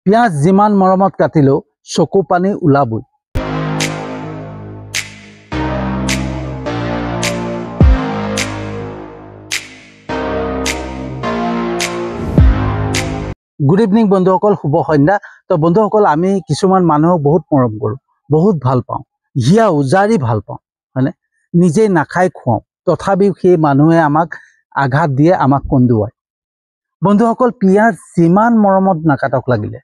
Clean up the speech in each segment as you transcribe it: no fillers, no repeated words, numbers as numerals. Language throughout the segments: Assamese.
পিঁয়াজ যিমান মৰমত কাটিলেও চকু পানী ওলাবই। গুড ইভিনিং বন্ধুসকল, শুভ সন্ধ্যা। তো বন্ধুসকল, আমি কিছুমান মানুহক বহুত মৰম কৰোঁ, বহুত ভাল পাওঁ, হিয়া উজাৰি ভাল পাওঁ, হয়নে? নিজেই নাখাই খুৱাওঁ, তথাপিও সেই মানুহে আমাক আঘাত দিয়ে, আমাক কন্দুৱায়। বন্ধুসকল, পিঁয়াজ যিমান মৰমত নাকাটক লাগিলে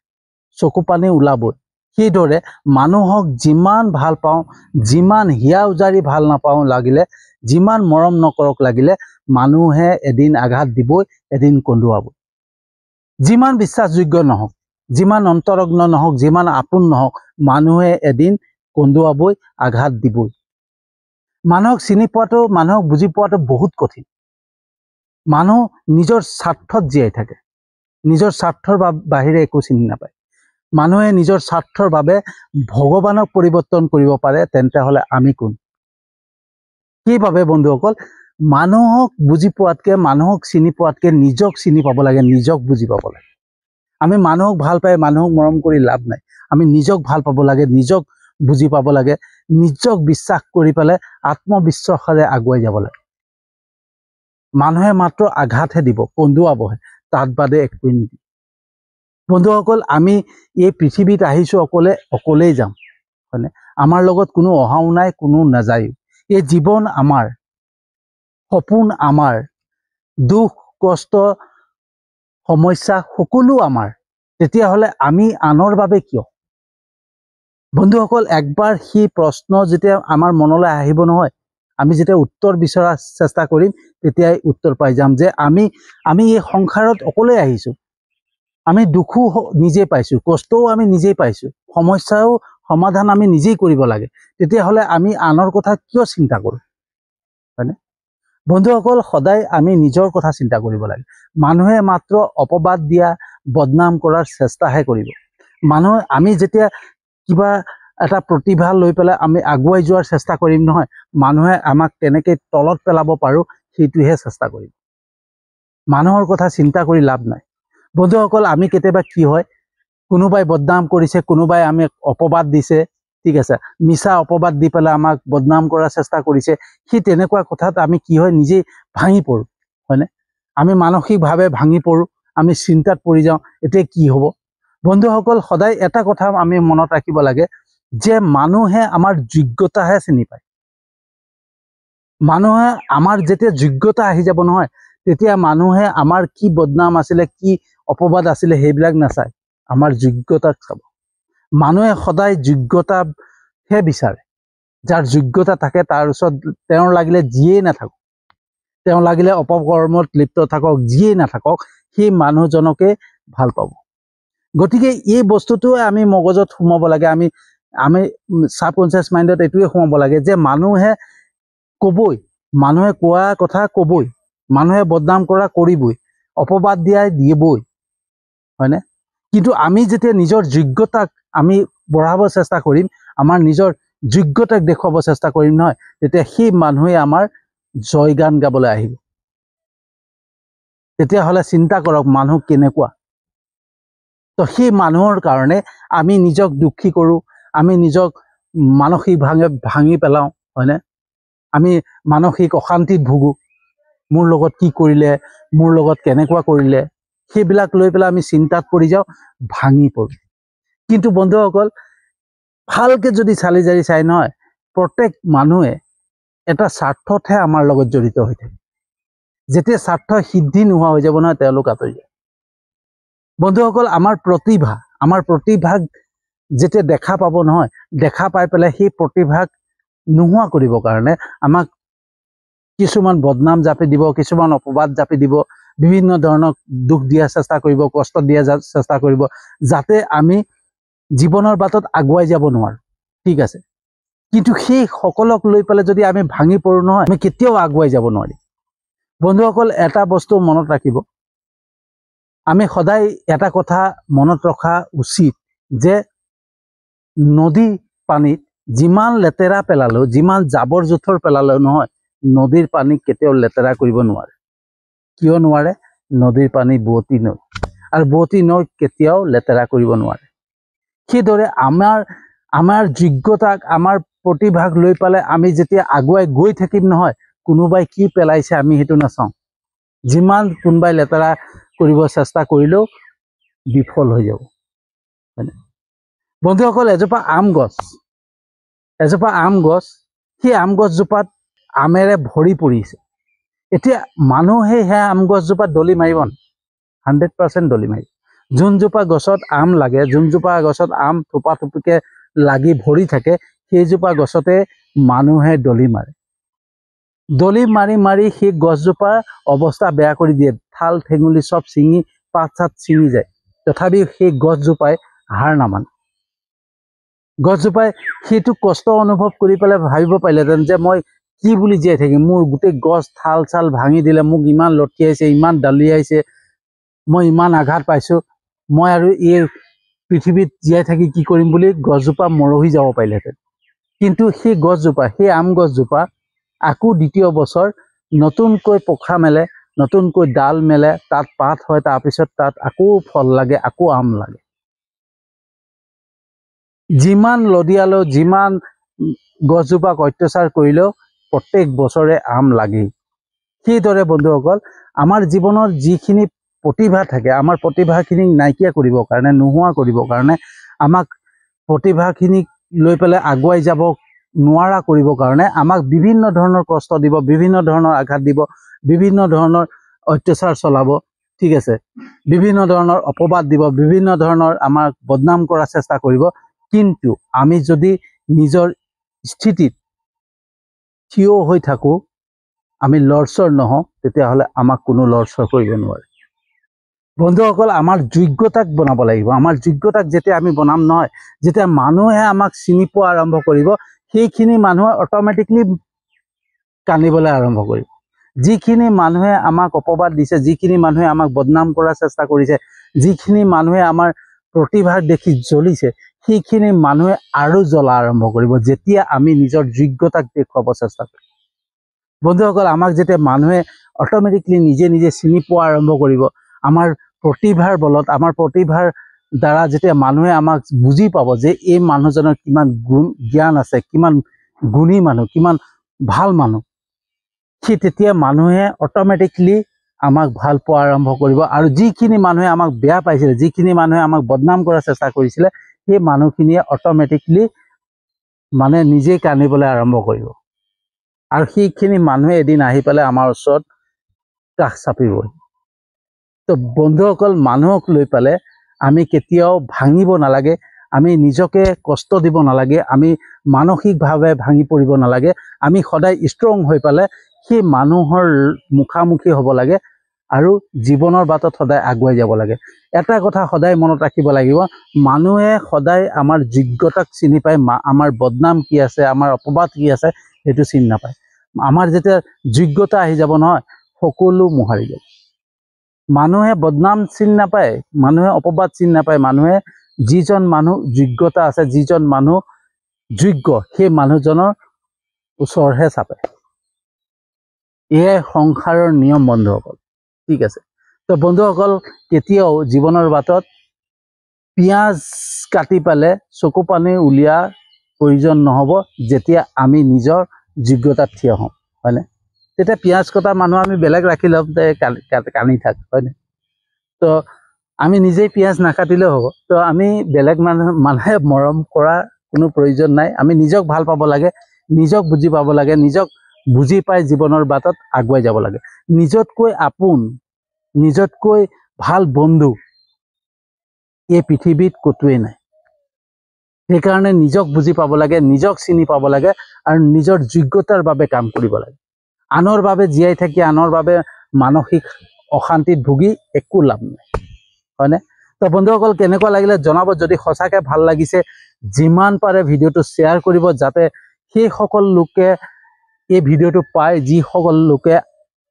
চকু পানী ওলাবই। সেইদৰে মানুহক যিমান ভাল পাওঁ, যিমান হিয়া উজাৰি ভাল নাপাওঁ লাগিলে, যিমান মৰম নকৰক লাগিলে, মানুহে এদিন আঘাত দিবই, এদিন কন্দুৱাবই। যিমান বিশ্বাসযোগ্য নহওক, যিমান অন্তৰগ্ন নহওক, যিমান আপোন নহওক, মানুহে এদিন কন্দুৱাবই, আঘাত দিবই। মানুহক চিনি পোৱাটো, মানুহক বুজি পোৱাটো বহুত কঠিন। মানুহ নিজৰ স্বাৰ্থত জীয়াই থাকে, নিজৰ স্বাৰ্থৰ বাহিৰে একো চিনি নাপায়। মানুহে নিজৰ স্বাৰ্থৰ বাবে ভগৱানক পৰিৱৰ্তন কৰিব পাৰে, তেন্তে হ'লে আমি কোন? সেইবাবে বন্ধুসকল, মানুহক বুজি পোৱাতকৈ, মানুহক চিনি পোৱাতকৈ নিজক চিনি পাব লাগে, নিজক বুজি পাব লাগে। আমি মানুহক ভাল পাই মানুহক মৰম কৰি লাভ নাই। আমি নিজক ভাল পাব লাগে, নিজক বুজি পাব লাগে, নিজক বিশ্বাস কৰি পেলাই আত্মবিশ্বাসেৰে আগুৱাই যাব লাগে। মানুহে মাত্ৰ আঘাতহে দিব, কন্দুৱাবহে, তাত বাদে একোৱেই নিদিয়ে। বন্ধুসকল, আমি এই পৃথিৱীত আহিছোঁ অকলেই যাম, হয়নে? আমাৰ লগত কোনো অহাও নাই, কোনো নাযায়ও। এই জীৱন আমাৰ, সপোন আমাৰ, দুখ কষ্ট সমস্যা সকলো আমাৰ। তেতিয়াহ'লে আমি আনৰ বাবে কিয়? বন্ধুসকল, একবাৰ সেই প্ৰশ্ন যেতিয়া আমাৰ মনলৈ আহিব নহয়, আমি যেতিয়া উত্তৰ বিচৰাৰ চেষ্টা কৰিম, তেতিয়াই উত্তৰ পাই যাম যে আমি এই সংসাৰত অকলেই আহিছোঁ। আমি দুখো নিজেই পাইছোঁ, কষ্টও আমি নিজেই পাইছোঁ, সমস্যাও সমাধান আমি নিজেই কৰিব লাগে। তেতিয়াহ'লে আমি আনৰ কথা কিয় চিন্তা কৰোঁ, হয়নে? বন্ধুসকল, সদায় আমি নিজৰ কথা চিন্তা কৰিব লাগে। মানুহে মাত্ৰ অপবাদ দিয়া, বদনাম কৰাৰ চেষ্টাহে কৰিব। আমি যেতিয়া কিবা এটা প্ৰতিভা লৈ পেলাই আমি আগুৱাই যোৱাৰ চেষ্টা কৰিম নহয়, মানুহে আমাক কেনেকৈ তলত পেলাব পাৰোঁ সেইটোহে চেষ্টা কৰিম। মানুহৰ কথা চিন্তা কৰি লাভ নাই। বন্ধুসকল, আমি কেতিয়াবা কি হয়, কোনোবাই বদনাম কৰিছে, কোনোবাই আমাক অপবাদ দিছে, ঠিক আছে, মিছা অপবাদ দি পেলাই আমাক বদনাম কৰাৰ চেষ্টা কৰিছে। সেই তেনেকুৱা কথাত আমি কি হয়, নিজেই ভাঙি পৰোঁ, হয়নে? আমি মানসিকভাৱে ভাঙি পৰোঁ, আমি চিন্তাত পৰি যাওঁ, এতিয়া কি হ'ব। বন্ধুসকল, সদায় এটা কথা আমি মনত ৰাখিব লাগে যে মানুহে আমাৰ যোগ্যতাহে চিনি পায়। মানুহে আমাৰ যেতিয়া যোগ্যতা আহি যাব নহয়, তেতিয়া মানুহে আমাৰ কি বদনাম আছিলে, কি অপবাদ আছিলে, সেইবিলাক নাচায়, আমাৰ যোগ্যতাক চাব। মানুহে সদায় যোগ্যতাহে বিচাৰে। যাৰ যোগ্যতা থাকে তাৰ ওচৰত তেওঁৰ লাগিলে যিয়েই নাথাকক, তেওঁ লাগিলে অপকৰ্মত লিপ্ত থাকক, যিয়েই নাথাকক, সেই মানুহজনকে ভাল পাব। গতিকে এই বস্তুটোৱে আমি মগজত সোমাব লাগে। আমি ছাবকনচিয়াছ মাইণ্ডত এইটোৱে সোমাব লাগে যে মানুহে ক'বই, মানুহে কোৱা কথা ক'বই, মানুহে বদনাম কৰা কৰিবই, অপবাদ দিয়াই দিবই, হয়নে? কিন্তু আমি যেতিয়া নিজৰ যোগ্যতাক আমি বঢ়াব চেষ্টা কৰিম, আমাৰ নিজৰ যোগ্যতাক দেখুৱাব চেষ্টা কৰিম নহয়, তেতিয়া সেই মানুহে আমাৰ জয়গান গাবলৈ আহিব। তেতিয়াহ'লে চিন্তা কৰক মানুহ কেনেকুৱা। তো সেই মানুহৰ কাৰণে আমি নিজক দুখী কৰোঁ, আমি নিজক মানসিকভাৱে ভাঙি পেলাওঁ, হয়নে? আমি মানসিক অশান্তিত ভুগোঁ। মোৰ লগত কি কৰিলে, মোৰ লগত কেনেকুৱা কৰিলে, সেইবিলাক লৈ পেলাই আমি চিন্তাত পৰি যাওঁ, ভাঙি পৰোঁ। কিন্তু বন্ধুসকল, ভালকৈ যদি চালি জাৰি চাই নহয়, প্ৰত্যেক মানুহে এটা স্বাৰ্থতহে আমাৰ লগত জড়িত হৈ থাকে। যেতিয়া স্বাৰ্থ সিদ্ধি নোহোৱা হৈ যাব নহয়, তেওঁলোক আঁতৰি যায়। বন্ধুসকল, আমাৰ প্ৰতিভাক যেতিয়া দেখা পাব নহয়, দেখা পাই পেলাই সেই প্ৰতিভাক নোহোৱা কৰিবৰ কাৰণে আমাক কিছুমান বদনাম জাপি দিব, কিছুমান অপবাদ জাপি দিব, বিভিন্ন ধৰণৰ দুখ দিয়াৰ চেষ্টা কৰিব, কষ্ট দিয়াৰ চেষ্টা কৰিব, যাতে আমি জীৱনৰ বাটত আগুৱাই যাব নোৱাৰোঁ, ঠিক আছে। কিন্তু সেই সকলক লৈ পেলাই যদি আমি ভাঙি পৰোঁ নহয়, আমি কেতিয়াও আগুৱাই যাব নোৱাৰিম। বন্ধুসকল, এটা বস্তু মনত ৰাখিব, আমি সদায় এটা কথা মনত ৰখা উচিত যে নদী পানীত যিমান লেতেৰা পেলালেও, যিমান জাবৰ জোঁথৰ পেলালেও নহয়, নদীৰ পানী কেতিয়াও লেতেৰা কৰিব নোৱাৰে। কিয় নোৱাৰে? নদীৰ পানী বোৱতী নৈ। আৰু বোৱতী নৈ কেতিয়াও লেতেৰা কৰিব নোৱাৰে। সেইদৰে আমাৰ যোগ্যতাক আমাৰ প্ৰতিভাক লৈ পেলাই আমি যেতিয়া আগুৱাই গৈ থাকিম নহয়, কোনোবাই কি পেলাইছে আমি সেইটো নাচাওঁ। যিমান কোনোবাই লেতেৰা কৰিব চেষ্টা কৰিলেও বিফল হৈ যাব। বন্ধুসকল, এজোপা আম গছ, সেই আম গছজোপাত আমেৰে ভৰি পৰিছে। এতিয়া মানুহে সেই আম গছজোপাত দলি মাৰিব ন, 100% দলি মাৰিব। যোনজোপা গছত আম লাগে, যোনজোপা গছত আম থোপা থোপিকে লাগি ভৰি থাকে, সেইজোপা গছতে মানুহে দলি মাৰে। দলি মাৰি মাৰি সেই গছজোপাৰ অৱস্থা বেয়া কৰি দিয়ে, ঠাল ঠেঙুলি চব ছিঙি পাত চাত ছিঙি যায়। তথাপিও সেই গছজোপাই হাৰ নামানে। গছজোপাই সেইটো কষ্ট অনুভৱ কৰি পেলাই ভাবিব পাৰিলেহেঁতেন যে মই কি বুলি জীয়াই থাকিম, মোৰ গোটেই গছ ঠাল চাল ভাঙি দিলে, মোক ইমান লঠিয়াইছে, ইমান দলিয়াইছে, মই ইমান আঘাত পাইছোঁ, মই আৰু এই পৃথিৱীত জীয়াই থাকি কি কৰিম বুলি গছজোপা মৰহি যাব পাৰিলেহেঁতেন। কিন্তু সেই গছজোপা, সেই আম গছজোপা আকৌ দ্বিতীয় বছৰ নতুনকৈ পোখা মেলে, নতুনকৈ ডাল মেলে, তাত পাত হয়, তাৰপিছত তাত আকৌ ফল লাগে, আকৌ আম লাগে। যিমান লদিয়ালেও, যিমান গছজোপাক অত্যাচাৰ কৰিলেও প্ৰত্যেক বছৰে আম লাগেই। সেইদৰে বন্ধুসকল, আমাৰ জীৱনৰ যিখিনি প্ৰতিভা থাকে, আমাৰ প্ৰতিভাখিনিক নাইকিয়া কৰিবৰ কাৰণে, নোহোৱা কৰিবৰ কাৰণে, আমাক প্ৰতিভাখিনিক লৈ পেলাই আগুৱাই যাব নোৱাৰা কৰিবৰ কাৰণে আমাক বিভিন্ন ধৰণৰ কষ্ট দিব, বিভিন্ন ধৰণৰ আঘাত দিব, বিভিন্ন ধৰণৰ অত্যাচাৰ চলাব, ঠিক আছে, বিভিন্ন ধৰণৰ অপবাদ দিব, বিভিন্ন ধৰণৰ আমাক বদনাম কৰাৰ চেষ্টা কৰিব। কিন্তু আমি যদি নিজৰ স্থিতিত থিয় হৈ থাকোঁ, আমি লৰচৰ নহওঁ, তেতিয়াহ'লে আমাক কোনো লৰচৰ কৰিব নোৱাৰে। বন্ধুসকল, আমাৰ যোগ্যতাক বনাব লাগিব। আমাৰ যোগ্যতাক যেতিয়া আমি বনাম নহয়, যেতিয়া মানুহে আমাক চিনি পোৱা আৰম্ভ কৰিব, সেইখিনি মানুহে অট'মেটিকলি কান্দিবলৈ আৰম্ভ কৰিব। যিখিনি মানুহে আমাক অপবাদ দিছে, যিখিনি মানুহে আমাক বদনাম কৰাৰ চেষ্টা কৰিছে, যিখিনি মানুহে আমাৰ প্ৰতিভা দেখি জ্বলিছে, সেইখিনি মানুহে আৰু জ্বলা আৰম্ভ কৰিব যেতিয়া আমি নিজৰ যোগ্যতাক দেখুৱাব চেষ্টা কৰিম। বন্ধুসকল, আমাক যেতিয়া মানুহে অট'মেটিকলি নিজে নিজে চিনি পোৱা আৰম্ভ কৰিব, আমাৰ প্ৰতিভাৰ বলত, আমাৰ প্ৰতিভাৰ দ্বাৰা যেতিয়া মানুহে আমাক বুজি পাব যে এই মানুহজনৰ কিমান জ্ঞান আছে, কিমান গুণী মানুহ, কিমান ভাল মানুহ, সেই তেতিয়া মানুহে অট'মেটিকলি আমাক ভাল পোৱা আৰম্ভ কৰিব। আৰু যিখিনি মানুহে আমাক বেয়া পাইছিলে, যিখিনি মানুহে আমাক বদনাম কৰাৰ চেষ্টা কৰিছিলে, সেই মানুহখিনিয়ে অট'মেটিকলি নিজেই কান্দিবলৈ আৰম্ভ কৰিব। আৰু সেইখিনি মানুহে এদিন আহি পেলাই আমাৰ ওচৰত কাষ চাপিবই। তো বন্ধুসকল, মানুহক লৈ পেলাই আমি কেতিয়াও ভাঙিব নালাগে, আমি নিজকে কষ্ট দিব নালাগে, আমি মানসিকভাৱে ভাঙি পৰিব নালাগে। আমি সদায় ষ্ট্ৰং হৈ পেলাই সেই মানুহৰ মুখামুখি হ'ব লাগে আৰু জীৱনৰ বাটত সদায় আগুৱাই যাব লাগে। এটা কথা সদায় মনত ৰাখিব লাগিব, মানুহে সদায় আমাৰ যোগ্যতাক চিনি পায়, আমাৰ বদনাম কি আছে, আমাৰ অপবাদ কি আছে সেইটো চিনি নাপায়। আমাৰ যেতিয়া যোগ্যতা আহি যাব নহয়, সকলো মোহাৰি যাব। মানুহে বদনাম চিনি নাপায়, মানুহে অপবাদ চিনি নাপায়, মানুহে যিজন মানুহ যোগ্যতা আছে, যিজন মানুহ যোগ্য, সেই মানুহজনৰ ওচৰহে চাপে। এয়াই সংসাৰৰ নিয়ম বন্ধুসকল, ঠিক আছে। তো বন্ধুসকল, কেতিয়াও জীৱনৰ বাটত পিঁয়াজ কাটি পেলে চকু পানী উলিওৱাৰ প্ৰয়োজন নহ'ব। যেতিয়া আমি নিজৰ যোগ্যতাত থিয় হওঁ, হয়নে, তেতিয়া পিঁয়াজ কটা মানুহ আমি বেলেগ ৰাখি ল'ম, কানি থাক, হয়নে। তো আমি নিজেই পিঁয়াজ নাকাটিলেও হ'ব। তো আমি বেলেগ মানুহে মৰম কৰা কোনো প্ৰয়োজন নাই। আমি নিজক ভাল পাব লাগে, নিজক বুজি পাব লাগে, নিজক বুজি পাই জীৱনৰ বাটত আগুৱাই যাব লাগে। নিজতকৈ আপোন, নিজতকৈ ভাল বন্ধু এই পৃথিৱীত ক'তোৱেই নাই। সেইকাৰণে নিজক বুজি পাব লাগে, নিজক চিনি পাব লাগে আৰু নিজৰ যোগ্যতাৰ বাবে কাম কৰিব লাগে। আনৰ বাবে জীয়াই থাকি, আনৰ বাবে মানসিক অশান্তিত ভুগি একো লাভ নাই, হয়নে। তো বন্ধুসকল, কেনেকুৱা লাগিলে জনাব। যদি সঁচাকৈ ভাল লাগিছে, যিমান পাৰে ভিডিঅ'টো শ্বেয়াৰ কৰিব, যাতে সেইসকল লোকে এই ভিডিঅ'টো পায়, যিসকল লোকে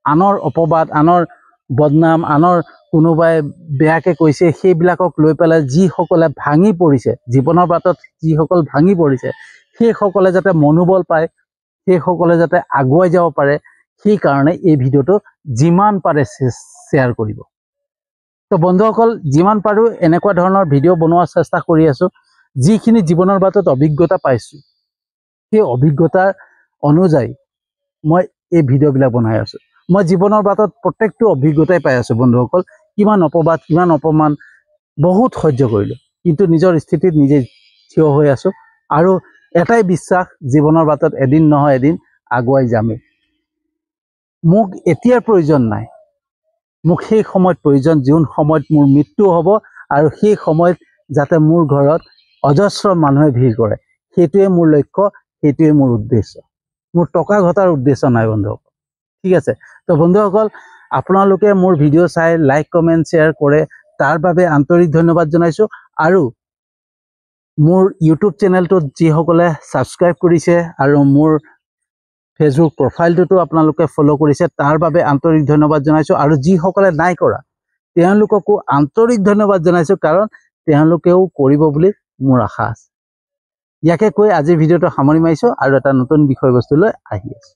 আনৰ অপবাদ, আনৰ বদনাম, আনৰ কোনোবাই বেয়াকৈ কৈছে, সেইবিলাকক লৈ পেলাই যিসকলে ভাঙি পৰিছে, জীৱনৰ বাটত যিসকল ভাঙি পৰিছে, সেইসকলে যাতে মনোবল পায়, সেইসকলে যাতে আগুৱাই যাব পাৰে, সেইকাৰণে এই ভিডিঅ'টো যিমান পাৰে শ্বেয়াৰ কৰিব। তো বন্ধুসকল যিমান পাৰোঁ এনেকুৱা ধৰণৰ ভিডিঅ' বনোৱাৰ চেষ্টা কৰি আছোঁ যিখিনি জীৱনৰ বাটত অভিজ্ঞতা পাইছোঁ সেই অভিজ্ঞতাৰ অনুযায়ী মই এই ভিডিঅ'বিলাক বনাই আছোঁ মই জীৱনৰ বাটত প্ৰত্যেকটো অভিজ্ঞতাই পাই আছোঁ বন্ধুসকল কিমান অপবাদ কিমান অপমান বহুত সহ্য কৰিলোঁ কিন্তু নিজৰ স্থিতিত নিজে থিয় হৈ আছোঁ আৰু এটাই বিশ্বাস জীৱনৰ বাটত এদিন নহয় এদিন আগুৱাই যামেই মোক এতিয়াৰ প্ৰয়োজন নাই মোক সেই সময়ত প্ৰয়োজন যোন সময়ত মোৰ মৃত্যু হ'ব আৰু সেই সময়ত যাতে মোৰ ঘৰত অজস্ৰ মানুহে ভিৰ কৰে সেইটোৱে মোৰ লক্ষ্য সেইটোৱে মোৰ উদ্দেশ্য মোৰ টকা ঘটাৰ উদ্দেশ্য নাই বন্ধুসকল ঠিক আছে তো বন্ধুসকল আপোনালোকে মোৰ ভিডিঅ' চাই লাইক কমেণ্ট শ্বেয়াৰ কৰে তাৰ বাবে আন্তৰিক ধন্যবাদ জনাইছোঁ আৰু মোৰ ইউটিউব চেনেলটোত যিসকলে ছাবস্ক্ৰাইব কৰিছে আৰু মোৰ ফেচবুক প্ৰফাইলটোতো আপোনালোকে ফ'ল' কৰিছে তাৰ বাবে আন্তৰিক ধন্যবাদ জনাইছোঁ আৰু যিসকলে নাই কৰা তেওঁলোককো আন্তৰিক ধন্যবাদ জনাইছোঁ কাৰণ তেওঁলোকেও কৰিব বুলি মোৰ আশা আছে ইয়াকে কৈ আজিৰ ভিডিঅ'টো সামৰি মাৰিছোঁ আৰু এটা নতুন বিষয়বস্তু লৈ আহি আছোঁ